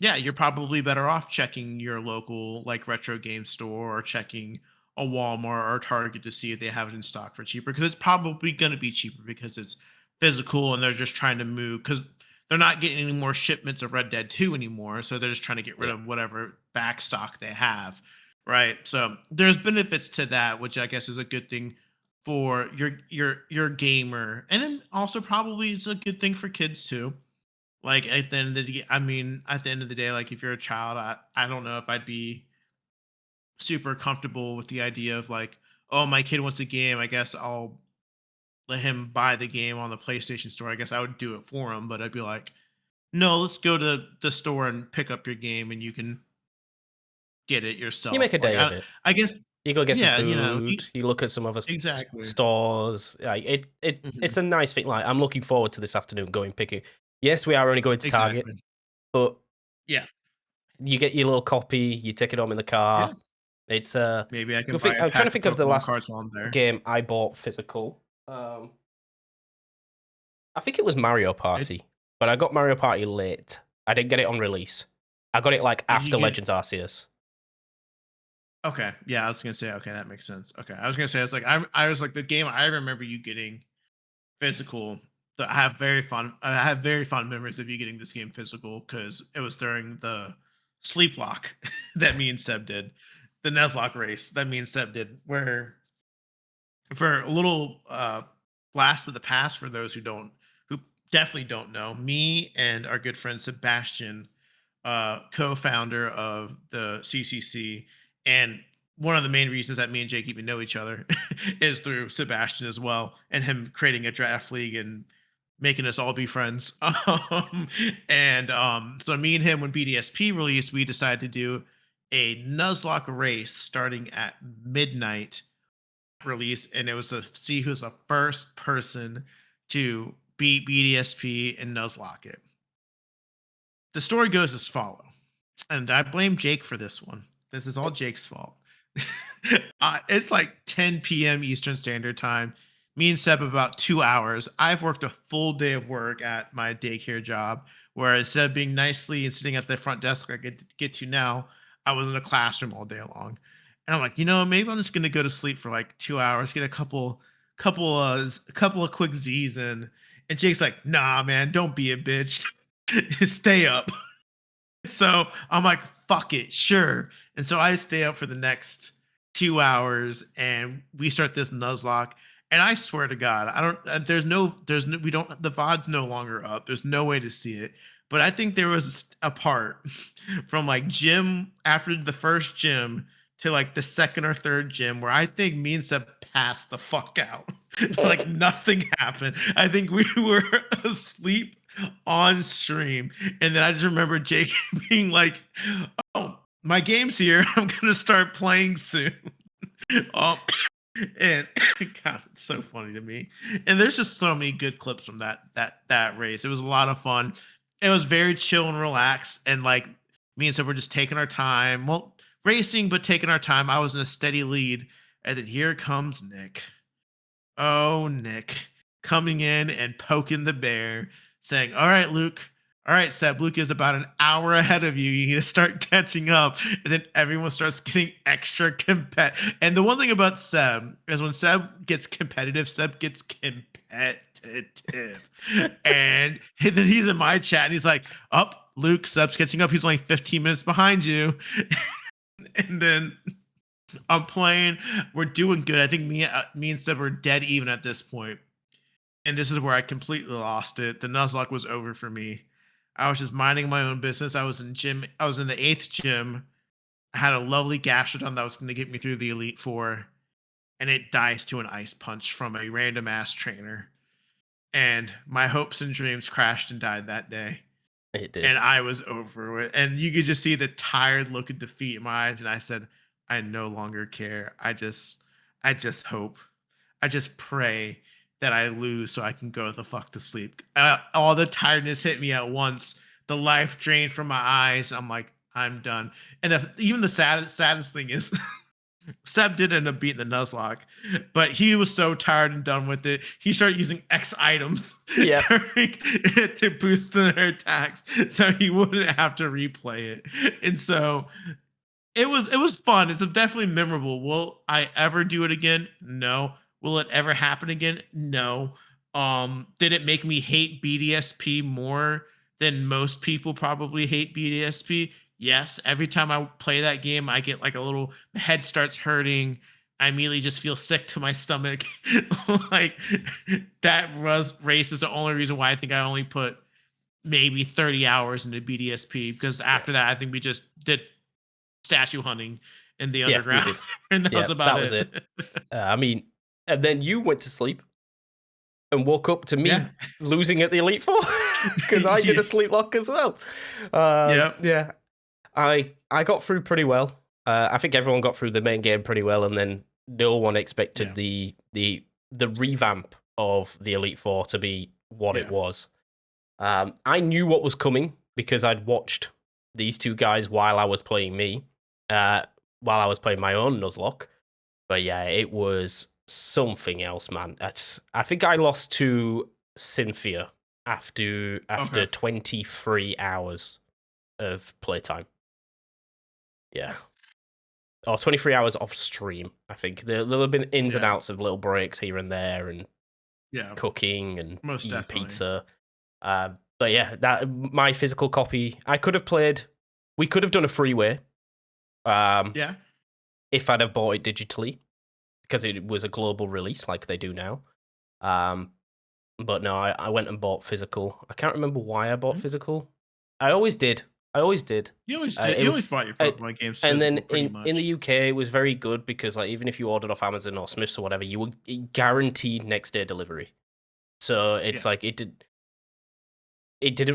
Speaker 1: yeah, you're probably better off checking your local like retro game store or checking a Walmart or Target to see if they have it in stock for cheaper because it's probably going to be cheaper because it's physical and they're just trying to move because they're not getting any more shipments of Red Dead 2 anymore. So they're just trying to get rid
Speaker 2: Yeah.
Speaker 1: of whatever back stock they have. Right. So there's benefits to that, which I guess is a good thing for your gamer. And then also probably it's a good thing for kids too. Like at the end of the day, I mean, at the end of the day, like if you're a child, I don't know if I'd be super comfortable with the idea of like, oh, my kid wants a game. I guess I'll let him buy the game on the PlayStation Store. I guess I would do it for him, but I'd be like, no, let's go to the store and pick up your game, and you can get it
Speaker 2: You make
Speaker 1: yourself.
Speaker 2: a
Speaker 1: Like
Speaker 2: day of it.
Speaker 1: I guess,
Speaker 2: You go get some
Speaker 1: yeah,
Speaker 2: food. You look at some other
Speaker 1: exactly,
Speaker 2: stores. Like
Speaker 1: hmm
Speaker 2: it's a nice thing. Like I'm looking forward to this afternoon going picking. Yes, we are only going to Target,
Speaker 1: exactly,
Speaker 2: but
Speaker 1: yeah,
Speaker 2: you get your little copy. You take it home in the
Speaker 1: yeah.
Speaker 2: car.
Speaker 1: Maybe I
Speaker 2: It's a
Speaker 1: can
Speaker 2: good
Speaker 1: buy
Speaker 2: thing.
Speaker 1: a
Speaker 2: I'm trying to
Speaker 1: pack of
Speaker 2: think of the
Speaker 1: Pokemon
Speaker 2: last
Speaker 1: cards while I'm there.
Speaker 2: game I bought physical. I think it was Mario
Speaker 1: It,
Speaker 2: Party, but I got Mario Party late. I didn't get it on release. I got it like
Speaker 1: did you
Speaker 2: after
Speaker 1: get
Speaker 2: Legends Arceus.
Speaker 1: Okay, yeah, I was gonna say, okay, that makes sense. Okay, I was gonna say, I was like the game I remember you getting physical. I have very fond memories of you getting this game physical because it was during the sleep lock that me and Seb did, the Nuzlocke race that me and Seb did, where for a little blast of the past for those who definitely don't know, me and our good friend Sebastian, co-founder of the CCC, and one of the main reasons that me and Jake even know each other is through Sebastian as well, and him creating a draft league and making us all be friends. And so me and him, when BDSP released, we decided to do a Nuzlocke race starting at midnight release, and it was to see who's the first person to beat BDSP and Nuzlocke it. The story goes as follow, and I blame Jake for this one. This is all Jake's fault. It's like 10 p.m. Eastern Standard Time. Me and Seb have about 2 hours. I've worked a full day of work at my daycare job, where instead of being nicely and sitting at the front desk like I get to now, I was in a classroom all day long. And I'm like, maybe I'm just gonna go to sleep for like 2 hours, get a couple of quick Z's in. And Jake's like, nah, man, don't be a bitch. Stay up. So I'm like, fuck it, sure. And so I stay up for the next 2 hours and we start this Nuzlocke. And I swear to God, I don't, there's no, we don't, the VOD's no longer up. There's no way to see it. But I think there was a part from like gym after the first gym to like the second or third gym where I think me and Seb passed the fuck out. Like nothing happened. I think we were asleep on stream. And then I just remember Jake being like, "Oh, my game's here. I'm gonna start playing soon." um, and God, it's so funny to me. And there's just so many good clips from that race. It was a lot of fun. It was very chill and relaxed. And like me and so we're just taking our time. Well, racing, but taking our time. I was in a steady lead. And then here comes Nick. Oh, Nick coming in and poking the bear, saying, "All right, Luke. All right, Seb. Luke is about an hour ahead of you. You need to start catching up." And then everyone starts getting extra competitive. And the one thing about Seb is when Seb gets competitive, Seb gets competitive. And then he's in my chat and he's like, "Up, Luke. Seb's catching up. He's only 15 minutes behind you." And then I'm playing. We're doing good. I think me and Seb were dead even at this point. And this is where I completely lost it. The Nuzlocke was over for me. I was just minding my own business. I was in gym. I was in the eighth gym. I had a lovely gastrodon that was going to get me through the Elite Four, and it dies to an ice punch from a random ass trainer. And my hopes and dreams crashed and died that day.
Speaker 2: It did.
Speaker 1: And I was over it. And you could just see the tired look of defeat in my eyes. And I said, I no longer care. I just hope. I just pray that I lose so I can go the fuck to sleep. All the tiredness hit me at once. The life drained from my eyes. I'm like, I'm done. And even the saddest thing is Seb did end up beating the Nuzlocke, but he was so tired and done with it. He started using X items
Speaker 2: Yeah.
Speaker 1: to boost their attacks so he wouldn't have to replay it. And so it was fun. It's definitely memorable. Will I ever do it again? No. Will it ever happen again? No. Did it make me hate BDSP more than most people probably hate BDSP? Yes. Every time I play that game, I get like a little my head starts hurting. I immediately just feel sick to my stomach. Like race is the only reason why I think I only put maybe 30 hours into BDSP because
Speaker 2: Yeah.
Speaker 1: after that, I think we just did statue hunting in the
Speaker 2: Yeah, we
Speaker 1: underground,
Speaker 2: did.
Speaker 1: and that
Speaker 2: Yeah,
Speaker 1: was about
Speaker 2: that was
Speaker 1: it.
Speaker 2: it. I mean, and then you went to sleep and woke up to
Speaker 1: Yeah.
Speaker 2: me losing at the Elite Four because I did
Speaker 1: Yeah.
Speaker 2: a sleep lock as well.
Speaker 1: Yep.
Speaker 2: Yeah, I got through pretty well. I think everyone got through the main game pretty well, and then no one expected
Speaker 1: Yeah.
Speaker 2: the revamp of the Elite Four to be what it
Speaker 1: Yeah.
Speaker 2: was. I knew what was coming because I'd watched these two guys while I was playing while I was playing my own Nuzlocke. But yeah, it was something else, man. I think I lost to Cynthia after
Speaker 1: Okay.
Speaker 2: 23 hours of playtime. Yeah. Or 23 hours off stream, I think. There have been ins and
Speaker 1: Yeah.
Speaker 2: outs of little breaks here and there and
Speaker 1: Yeah.
Speaker 2: cooking and
Speaker 1: Most
Speaker 2: eating
Speaker 1: definitely.
Speaker 2: pizza. But yeah, that my physical copy, I could have played. We could have done a freeway um,
Speaker 1: Yeah.
Speaker 2: if I'd have bought it digitally because it was a global release like they do now. Um, but no, I went and bought physical. I can't remember why I bought
Speaker 1: Mhm.
Speaker 2: physical. I always did. I always did.
Speaker 1: You always
Speaker 2: Uh,
Speaker 1: did.
Speaker 2: it,
Speaker 1: You
Speaker 2: w-
Speaker 1: always bought your
Speaker 2: uh,
Speaker 1: Pokemon games
Speaker 2: and then
Speaker 1: physical, pretty
Speaker 2: in the
Speaker 1: much.
Speaker 2: UK, it was very good because like even if you ordered off Amazon or Smiths or whatever, you were guaranteed next day delivery. So it's
Speaker 1: Yeah.
Speaker 2: like it didn't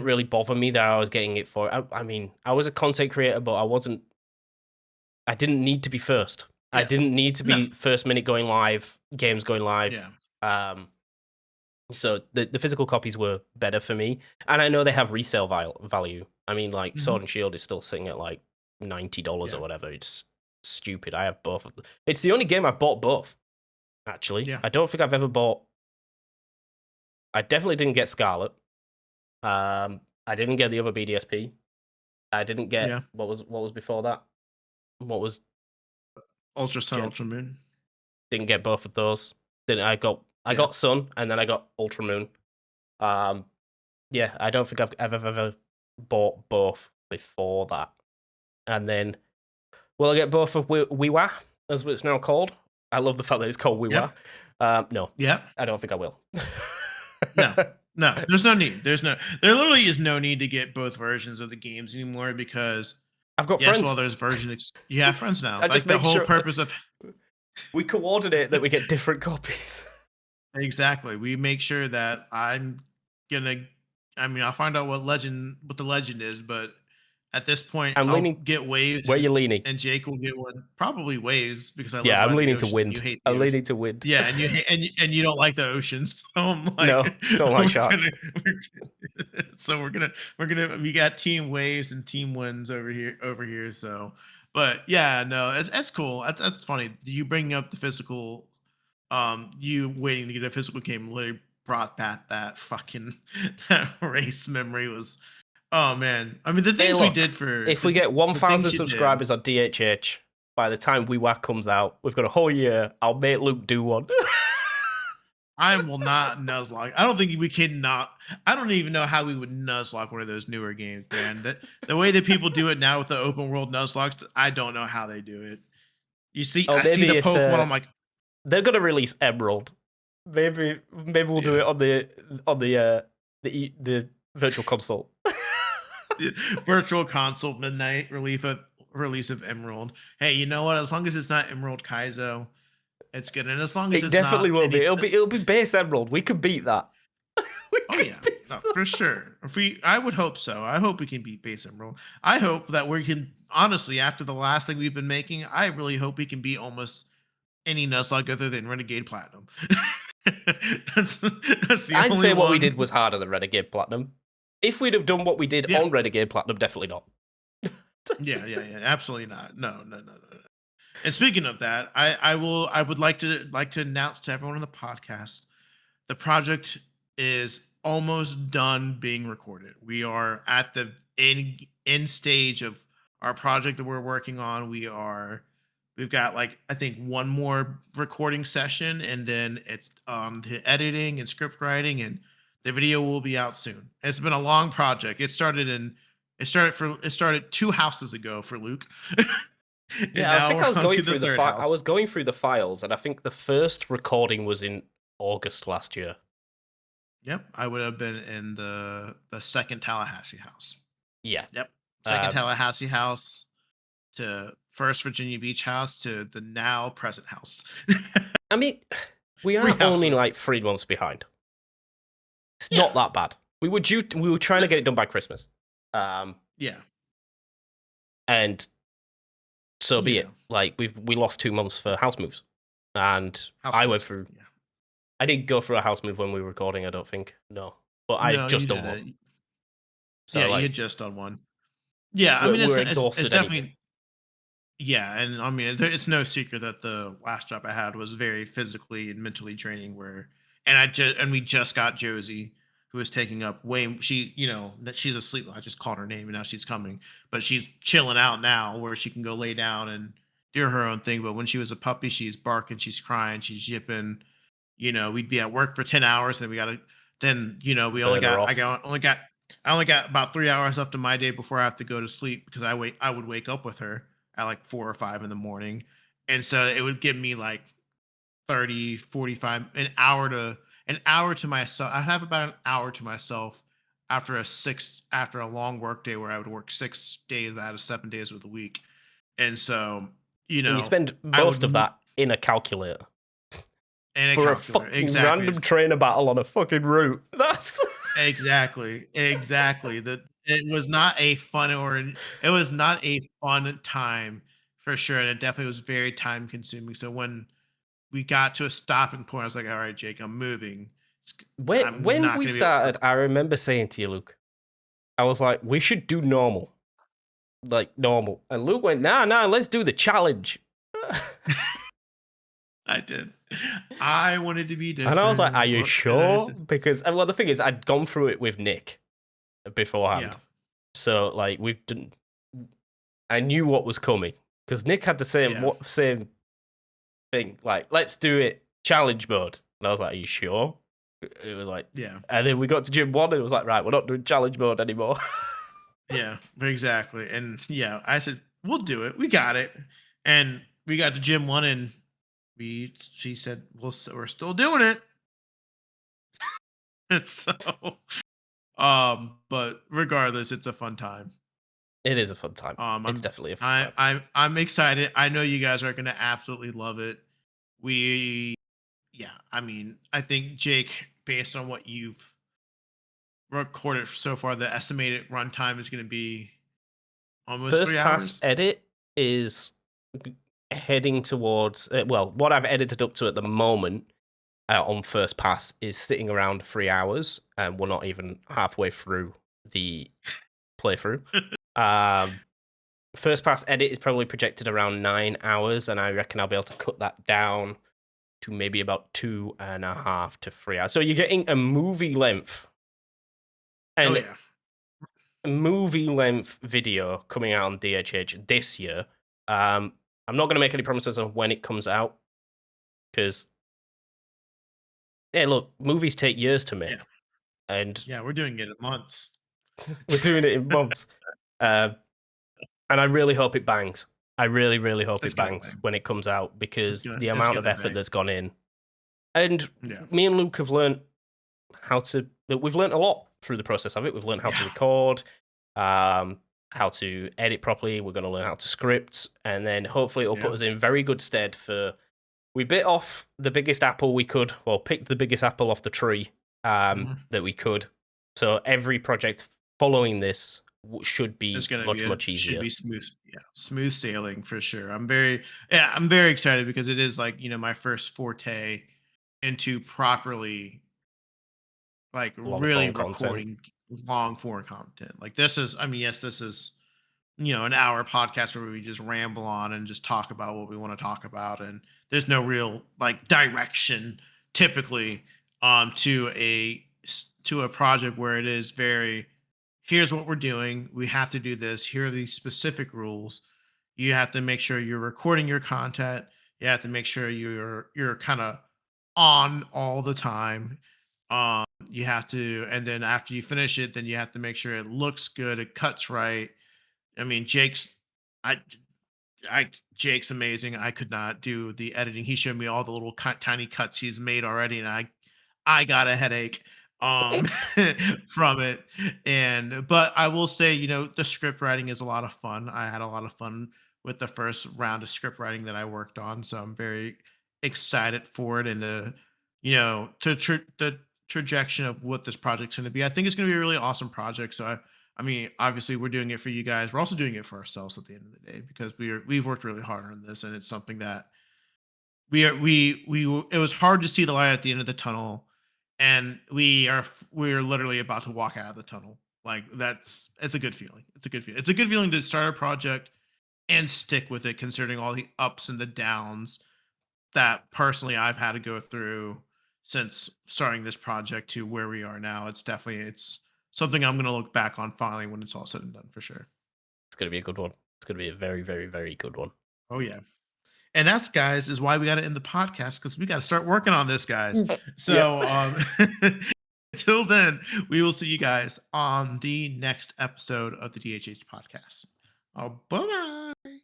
Speaker 2: really bother me that I was getting it for. I mean, I was a content creator, but I wasn't. I didn't need to be first. I
Speaker 1: Yeah.
Speaker 2: didn't need to
Speaker 1: No.
Speaker 2: be first minute going live, games going live.
Speaker 1: Yeah.
Speaker 2: Um, so the physical copies were better for me, and I know they have resale value. I mean, like
Speaker 1: Mhm.
Speaker 2: Sword and Shield is still sitting at like $90 or
Speaker 1: Yeah.
Speaker 2: whatever. It's stupid. I have both of them. It's the only game I've bought both. Actually,
Speaker 1: Yeah.
Speaker 2: I don't think I've ever bought. I definitely didn't get Scarlet. I didn't get the other BDSP. I didn't get
Speaker 1: Yeah.
Speaker 2: what was before that. What was
Speaker 1: Ultra Sun,
Speaker 2: Gen?
Speaker 1: Ultra Moon.
Speaker 2: Didn't get both of those. Then I
Speaker 1: Yeah.
Speaker 2: got Sun, and then I got Ultra Moon. Um, yeah, I don't think I've ever bought both before that. And then will I get both of Wiwa, as it's now called? I love the fact that it's called Wiwa.
Speaker 1: Yep.
Speaker 2: No,
Speaker 1: Yep.
Speaker 2: I don't think I will.
Speaker 1: No. No. There's no need. There literally is no need to get both versions of the games anymore because
Speaker 2: I've got
Speaker 1: yes, well,
Speaker 2: friends.
Speaker 1: there's you have friends now.
Speaker 2: I just
Speaker 1: Like the
Speaker 2: make
Speaker 1: whole
Speaker 2: sure
Speaker 1: purpose of
Speaker 2: we coordinate that we get different copies.
Speaker 1: exactly. We make sure that gonna I mean, I'll find out what the legend is, but at this point
Speaker 2: I'm
Speaker 1: I'll
Speaker 2: leaning.
Speaker 1: get waves
Speaker 2: Where you leaning?
Speaker 1: and Jake will get one. Probably waves because I live
Speaker 2: Yeah, I'm
Speaker 1: by the
Speaker 2: leaning to
Speaker 1: ocean and you
Speaker 2: wind.
Speaker 1: hate the
Speaker 2: I'm
Speaker 1: ocean.
Speaker 2: leaning to wind.
Speaker 1: Yeah, and and you don't like the ocean. So I'm like
Speaker 2: No, don't like
Speaker 1: we're
Speaker 2: sharks.
Speaker 1: gonna so we got team waves and team winds over here. So but yeah, no, that's cool. That's funny. You bring up the physical you waiting to get a physical game literally brought back that fucking that race memory was oh man. I mean
Speaker 2: Hey, look, if we get
Speaker 1: the things
Speaker 2: 1,000
Speaker 1: you did.
Speaker 2: subscribers on DHH by the time WeWhack comes out, we've got a whole year. I'll make Luke do one.
Speaker 1: I will not nuzlocke. I don't think we can not. I don't even know how we would nuzlocke one of those newer games, man. The way that people do it now with the open world nuzlocks, I don't know how they do it.
Speaker 2: Oh,
Speaker 1: I see
Speaker 2: maybe
Speaker 1: the
Speaker 2: if
Speaker 1: Pokemon. I'm like,
Speaker 2: they're gonna release Emerald, maybe we'll do
Speaker 1: yeah,
Speaker 2: it on the virtual console.
Speaker 1: Virtual Console midnight release of Emerald. Hey, you know what? As long as it's not Emerald Kaizo, it's good. And as long as
Speaker 2: It
Speaker 1: it's
Speaker 2: definitely
Speaker 1: not
Speaker 2: will be.
Speaker 1: any
Speaker 2: It'll be base Emerald. We could beat that. We
Speaker 1: oh
Speaker 2: could
Speaker 1: yeah,
Speaker 2: beat
Speaker 1: no,
Speaker 2: that.
Speaker 1: for sure. If we, I would hope so. I hope we can beat Base Emerald. I hope that we can. Honestly, after the last thing we've been making, I really hope we can beat almost any Nuzlocke other than Renegade Platinum. that's that's the
Speaker 2: I'd
Speaker 1: only
Speaker 2: say what we
Speaker 1: one.
Speaker 2: did was harder than Renegade Platinum. If we'd have done what we did
Speaker 1: Yeah,
Speaker 2: on Renegade Platinum, definitely not.
Speaker 1: yeah. Absolutely not. No. And speaking of that, I would like to announce to everyone on the podcast the project is almost done being recorded. We are at the end stage of our project that we're working on. We've got like I think one more recording session and then it's the editing and script writing and the video will be out soon. It's been a long project. It started two houses ago for Luke. And
Speaker 2: Yeah, I
Speaker 1: now
Speaker 2: think I
Speaker 1: we're
Speaker 2: was
Speaker 1: on
Speaker 2: going
Speaker 1: to the
Speaker 2: through the
Speaker 1: third
Speaker 2: I
Speaker 1: house.
Speaker 2: was going through the files, and I think the first recording was in August last year.
Speaker 1: Yep, I would have been in the second Tallahassee house.
Speaker 2: Yeah.
Speaker 1: Yep. Second
Speaker 2: Um,
Speaker 1: Tallahassee house to first Virginia Beach house to the now present house.
Speaker 2: I mean, we
Speaker 1: 3
Speaker 2: are only like
Speaker 1: houses.
Speaker 2: 3 months behind. It's
Speaker 1: Yeah.
Speaker 2: not that bad. We were trying
Speaker 1: No,
Speaker 2: to get it done by Christmas. Um,
Speaker 1: yeah.
Speaker 2: and so be
Speaker 1: Yeah.
Speaker 2: it. Like we lost 2 months for house moves, and
Speaker 1: House
Speaker 2: I went
Speaker 1: moves.
Speaker 2: through.
Speaker 1: Yeah.
Speaker 2: I didn't go through a house move when we were recording. I don't think. No, but I had
Speaker 1: No, you
Speaker 2: just done one.
Speaker 1: didn't.
Speaker 2: So
Speaker 1: Yeah, you
Speaker 2: like
Speaker 1: had just done one. Yeah, I
Speaker 2: we
Speaker 1: mean
Speaker 2: we were
Speaker 1: it's
Speaker 2: exhausted anyway.
Speaker 1: definitely yeah, and I mean, it's no secret that the last job I had was very physically and mentally draining. We just got Josie, who is taking up way. She, you know, that she's asleep. I just called her name, and now she's coming, but she's chilling out now, where she can go lay down and do her own thing. But when she was a puppy, she's barking, she's crying, she's yipping. You know, we'd be at work for 10 hours, and we gotta. Then you know, we only
Speaker 2: Burn her
Speaker 1: got.
Speaker 2: off.
Speaker 1: I only got about 3 hours left of my day before I have to go to sleep because I would wake up with her at like 4 or 5 in the morning. And so it would give me like 30, 45, an hour to myself. I'd have about an hour to myself after a long work day where I would work 6 days out of 7 days of the week. And so, you
Speaker 2: And you
Speaker 1: know,
Speaker 2: spend
Speaker 1: I would
Speaker 2: most of that in a calculator
Speaker 1: in a
Speaker 2: for a
Speaker 1: calculator.
Speaker 2: fucking
Speaker 1: Exactly.
Speaker 2: random trainer battle on a fucking route. That's
Speaker 1: Exactly. That it was not a fun time for sure, and it definitely was very time consuming. So when we got to a stopping point, I was like, "All right, Jake, I'm moving. I'm
Speaker 2: When
Speaker 1: not
Speaker 2: we
Speaker 1: going to be able to
Speaker 2: started,
Speaker 1: record."
Speaker 2: I remember saying to you, Luke, I was like, we should do normal, like normal. And Luke went, nah, nah, let's do the challenge.
Speaker 1: I did. I wanted to be
Speaker 2: And I was like, are
Speaker 1: different.
Speaker 2: you
Speaker 1: What can I
Speaker 2: sure?
Speaker 1: say?
Speaker 2: Because, well, the thing is, I'd gone through it with Nick beforehand.
Speaker 1: Yeah.
Speaker 2: So, like, we've done, I knew what was coming because Nick had the same,
Speaker 1: Yeah.
Speaker 2: same thing. Like, let's do it challenge mode. And I was like, are you sure? It was like,
Speaker 1: Yeah.
Speaker 2: and then we got to gym one and it was like, right, we're not doing challenge mode anymore.
Speaker 1: Yeah. Exactly. And yeah, I said, "We'll do it. We got it." And we got to gym one, and she said, we're still doing it." So, but regardless, it's a fun time.
Speaker 2: It is a fun time.
Speaker 1: Um,
Speaker 2: It's
Speaker 1: I'm
Speaker 2: definitely a fun
Speaker 1: I
Speaker 2: time.
Speaker 1: I'm excited. I know you guys are gonna absolutely love it. We Yeah, I mean, I think Jake, based on what you've recorded so far, the estimated runtime is gonna be almost
Speaker 2: First
Speaker 1: three
Speaker 2: pass
Speaker 1: hours.
Speaker 2: edit is heading towards, well, what I've edited up to at the moment on first pass is sitting around 3 hours, and we're not even halfway through the playthrough. Um, First pass edit is probably projected around 9 hours, and I reckon I'll be able to cut that down to maybe about 2.5 to 3 hours. So you're getting a movie length
Speaker 1: Oh
Speaker 2: and
Speaker 1: yeah.
Speaker 2: a movie length video coming out on DHH this year. I'm not going to make any promises on when it comes out because, yeah, look, movies take years to
Speaker 1: Yeah.
Speaker 2: make, and
Speaker 1: Yeah, we're doing it at months.
Speaker 2: we're doing it in months. Uh, and I really hope it bangs. I really, really hope
Speaker 1: It's
Speaker 2: it
Speaker 1: gonna
Speaker 2: bangs
Speaker 1: bang.
Speaker 2: when it comes out because the
Speaker 1: It's
Speaker 2: amount of
Speaker 1: gonna
Speaker 2: effort
Speaker 1: bang.
Speaker 2: that's gone in. And
Speaker 1: Yeah.
Speaker 2: me and Luke have learned how to, we've learned a lot through the process of it. We've learned how to
Speaker 1: Yeah.
Speaker 2: record, um, how to edit properly. We're going to learn how to script, and then hopefully it'll put
Speaker 1: Yeah.
Speaker 2: us in very good stead for. We bit off the biggest apple we could, well, picked the biggest apple off the tree
Speaker 1: Mhm.
Speaker 2: that we could. So every project following this should
Speaker 1: It's
Speaker 2: be
Speaker 1: gonna be
Speaker 2: much,
Speaker 1: a
Speaker 2: much
Speaker 1: should
Speaker 2: easier.
Speaker 1: be smooth, yeah, smooth sailing for sure. I'm very excited because it is like, my first forte into properly, like,
Speaker 2: Long
Speaker 1: really
Speaker 2: form content.
Speaker 1: recording long form content. Like, this is, I mean, yes, this is, an hour podcast where we just ramble on and just talk about what we want to talk about, and there's no real like direction typically to a project where it is very, here's what we're doing, we have to do this, here are these specific rules, you have to make sure you're recording your content, you have to make sure you're kind of on all the time. You have to, and then after you finish it, then you have to make sure it looks good, it cuts right. I mean, I, Jake's amazing. I could not do the editing. He showed me all the little tiny cuts he's made already, and I got a headache from it. And but I will say, the script writing is a lot of fun. I had a lot of fun with the first round of script writing that I worked on, so I'm very excited for it, and the trajectory of what this project's going to be. I think it's going to be a really awesome project. So I mean, obviously, we're doing it for you guys. We're also doing it for ourselves at the end of the day because we've worked really hard on this, and it's something that it was hard to see the light at the end of the tunnel, and we're literally about to walk out of the tunnel. Like, it's a good feeling. It's a good feeling. It's a good feeling to start a project and stick with it, considering all the ups and the downs that personally I've had to go through since starting this project to where we are now. It's something I'm gonna look back on finally when it's all said and done for sure.
Speaker 2: It's going to be a good one. It's going to be a very, very, very good one.
Speaker 1: Oh yeah. And that's, guys, is why we gotta end the podcast, because we gotta start working on this, guys.
Speaker 2: Yep.
Speaker 1: So until then, we will see you guys on the next episode of the DHH podcast. Oh, bye bye.